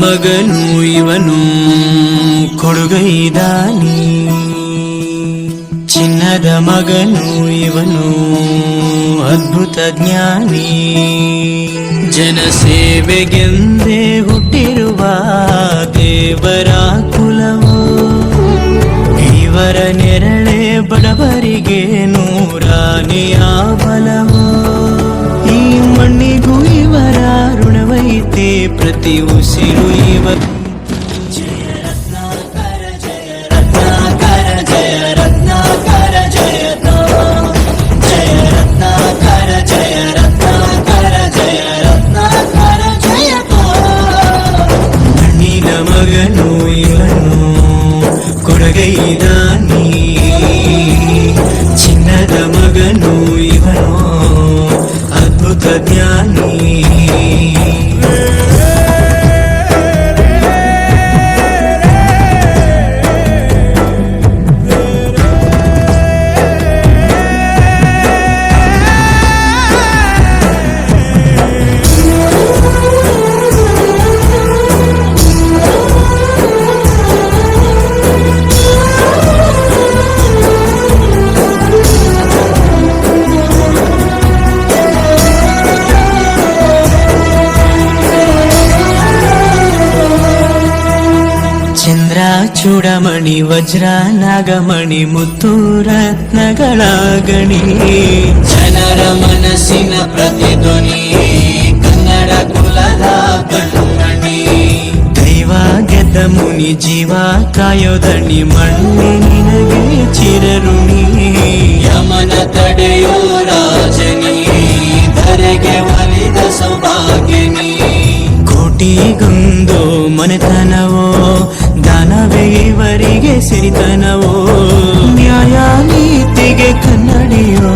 ಮಗನು ಇವನು ಕೊಡುಗೈದಾನಿ, ಚಿನ್ನದ ಮಗನು ಇವನು ಅದ್ಭುತ ಜ್ಞಾನಿ. ಜನಸೇವೆಗೆಂದೇ ಹುಟ್ಟಿರುವ ದೇವರ ಕುಲವು, ಇವರ ನೆರಳೆ ಬಡವರಿಗೆ ನೂರಾನೆಯ ಬಲವು. ಈ ಮಣ್ಣಿಗೂ ಇವರ ಋಣವೈತೆ ಪ್ರತಿ ಉಸಿರು ಇವ. ಜಯ ರತ್ನಾಕರ ಜಯ ರತ್ನಾಕರ ಜಯ ರತ್ನಾಕರ ಜಯತ, ಜಯ ರತ್ನಾಕರ ಜಯ ರತ್ನಾಕರ ಜಯ ರತ್ನಾಕರ ಜಯತ. ಮಣ್ಣಿನ ಮಗನು ಇವನು ಕೊಡುಗೈದಾನಿ, ಚಿನ್ನದ ಮಗನು ಇವನು ಅದ್ಭುತ ಜ್ಞಾನಿ. ಚಂದ್ರ ಚೂಡಮಣಿ ವಜ್ರ ನಾಗಮಣಿ ಮುತ್ತು ರತ್ನಗಳ ಗಣಿ, ಜನರ ಮನಸ್ಸಿನ ಪ್ರತಿಧ್ವನಿ ಕನ್ನಡ ಕುಲದ ಕಣ್ಣುಮಣಿ. ದೈವ ಗೆದ್ದ ಮುನಿ ಜೀವ ಕಾಯೋದಣಿ, ಮಣ್ಣಿ ನಿನಗೆ ಚಿರಋಣಿ. ಯಮನ ತಡೆಯೋ ರಾಜನಿ, ಧರೆಗೆ ಒಲಿದ ಸೌಭಾಗ್ಯನಿ. ಕೋಟಿಗೊಂದು ಮನೆತನವೋ, ದಾನವೇ ಇವರಿಗೆ ಸಿರಿತನವೋ. ನ್ಯಾಯ ನೀತಿಗೆ ಕನ್ನಡಿಯೋ,